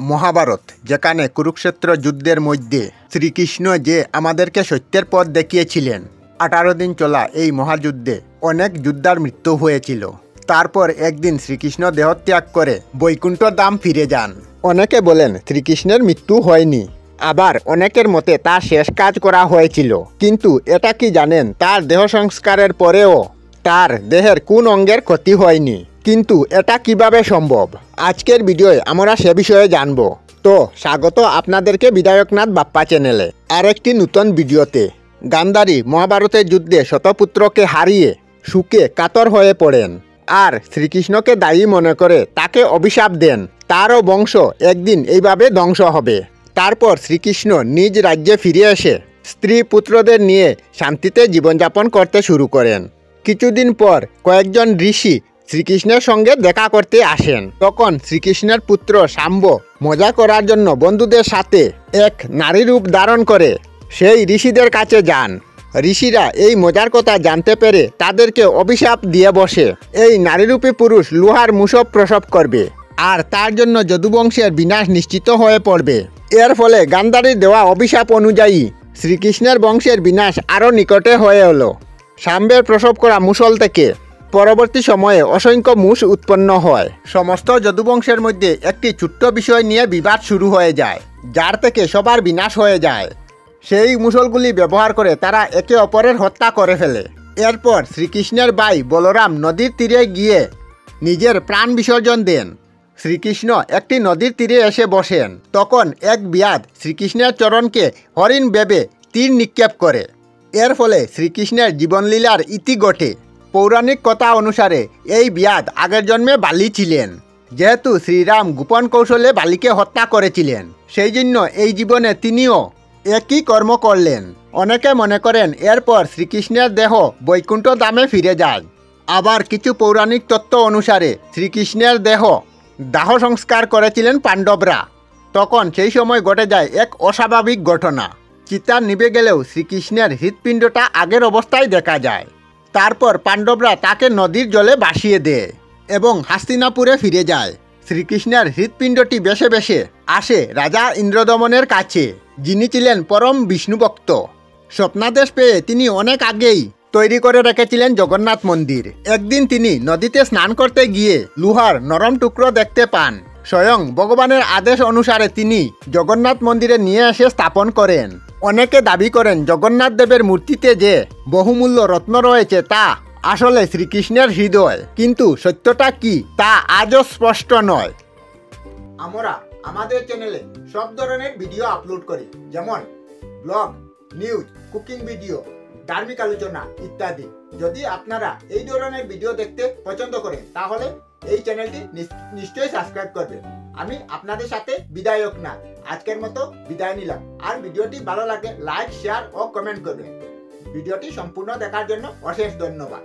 মহাভারত, যেখানে কুরুক্ষেত্র যুদ্ধের মধ্যে শ্রীকৃষ্ণ যে আমাদেরকে সত্যের পথ দেখিয়েছিলেন। 18 দিন চলা এই মহাযুদ্ধে অনেক যোদ্ধার মৃত্যু হয়েছিল। তারপর একদিন শ্রীকৃষ্ণ দেহত্যাগ করে বৈকুণ্ঠ ধাম ফিরে যান। অনেকে বলেন শ্রীকৃষ্ণের মৃত্যু হয়নি, আবার অনেকের মতে তার শেষ কাজ করা হয়েছিল। কিন্তু এটা কি জানেন, তার দেহ সংস্কারের পরেও তার দেহের কোন অঙ্গের ক্ষতি হয়নি? কিন্তু এটা কিভাবে সম্ভব? আজকের ভিডিওয় আমরা সে বিষয়ে জানব। তো স্বাগত আপনাদেরকে বিধায়কনাথ বাপ্পা চ্যানেলে আরেকটি নতুন ভিডিওতে। গান্ধারী মহাভারতের যুদ্ধে শতপুত্রকে হারিয়ে শোকে কাতর হয়ে পড়েন আর শ্রীকৃষ্ণকে দায়ী মনে করে তাকে অভিশাপ দেন তারও বংশ একদিন এইভাবে ধ্বংস হবে। তারপর শ্রীকৃষ্ণ নিজ রাজ্যে ফিরে এসে স্ত্রী পুত্রদের নিয়ে শান্তিতে জীবনযাপন করতে শুরু করেন। কিছুদিন পর কয়েকজন ঋষি শ্রীকৃষ্ণের সঙ্গে দেখা করতে আসেন। তখন শ্রীকৃষ্ণের পুত্র শাম্ব মজা করার জন্য বন্ধুদের সাথে এক নারী রূপ ধারণ করে সেই ঋষিদের কাছে যান। ঋষিরা এই মজার কথা জানতে পেরে তাদেরকে অভিশাপ দিয়ে বসে এই নারীরূপী পুরুষ লোহার মুষব প্রসব করবে আর তার জন্য যদুবংশের বিনাশ নিশ্চিত হয়ে পড়বে। এর ফলে গান্ধারীর দেওয়া অভিশাপ অনুযায়ী শ্রীকৃষ্ণের বংশের বিনাশ আরও নিকটে হয়ে এলো। শাম্বের প্রসব করা মুষল থেকে পরবর্তী সময়ে অসংখ্য মুষ উৎপন্ন হয়। সমস্ত যদুবংশের মধ্যে একটি ছোট্ট বিষয় নিয়ে বিবাদ শুরু হয়ে যায়, যার থেকে সবার বিনাশ হয়ে যায়। সেই মুষলগুলি ব্যবহার করে তারা একে অপরের হত্যা করে ফেলে। এরপর শ্রীকৃষ্ণের ভাই বলরাম নদীর তীরে গিয়ে নিজের প্রাণ বিসর্জন দেন। শ্রীকৃষ্ণ একটি নদীর তীরে এসে বসেন। তখন এক ব্যাধ শ্রীকৃষ্ণের চরণকে হরিণ ভেবে তীর নিক্ষেপ করে। এর ফলে শ্রীকৃষ্ণের জীবনলীলার ইতি ঘটে। পৌরাণিক কথা অনুসারে এই ব্যাধ আগের জন্মে বালি ছিলেন। যেহেতু শ্রীরাম গোপন কৌশলে বালিকে হত্যা করেছিলেন, সেই জন্য এই জীবনে তিনিও একই কর্ম করলেন। অনেকে মনে করেন এরপর শ্রীকৃষ্ণের দেহ বৈকুণ্ঠ ধামে ফিরে যায়। আবার কিছু পৌরাণিক তত্ত্ব অনুসারে শ্রীকৃষ্ণের দেহ দাহ সংস্কার করেছিলেন পাণ্ডবরা। তখন সেই সময় ঘটে যায় এক অস্বাভাবিক ঘটনা। চিতা নিভে গেলেও শ্রীকৃষ্ণের হৃৎপিণ্ডটা আগের অবস্থায় দেখা যায়। তারপর পাণ্ডবরা তাকে নদীর জলে ভাসিয়ে দেয় এবং হস্তিনাপুরে ফিরে যায়। শ্রীকৃষ্ণের হৃৎপিণ্ডটি বেশে বেশে আসে রাজা ইন্দ্রদমনের কাছে, যিনি ছিলেন পরম বিষ্ণুভক্ত। স্বপ্নাদেশ পেয়ে তিনি অনেক আগেই তৈরি করে রেখেছিলেন জগন্নাথ মন্দির। একদিন তিনি নদীতে স্নান করতে গিয়ে লোহার নরম টুকরো দেখতে পান। স্বয়ং ভগবানের আদেশ অনুসারে তিনি জগন্নাথ মন্দিরে নিয়ে এসে স্থাপন করেন। অনেকে দাবি করেন জগন্নাথ দেবের মূর্তিতে যে বহুমূল্য রত্ন রয়েছে তা আসলে শ্রীকৃষ্ণের হৃদয়। কিন্তু সত্যটা কি তা আজও স্পষ্ট নয়। আমরা আমাদের চ্যানেলে সব ধরনের ভিডিও আপলোড করি, যেমন ব্লগ, নিউজ, কুকিং ভিডিও, ধার্মিক আলোচনা ইত্যাদি। যদি আপনারা এই ধরনের ভিডিও দেখতে পছন্দ করেন তাহলে এই চ্যানেলটি নিশ্চয়ই সাবস্ক্রাইব করবেন। আমি আপনাদের সাথে বিধায়কনাথ আজকের মতো বিদায় নিলাম। আর ভিডিওটি ভালো লাগলে লাইক, শেয়ার ও কমেন্ট করবেন। ভিডিওটি সম্পূর্ণ দেখার জন্য অশেষ ধন্যবাদ।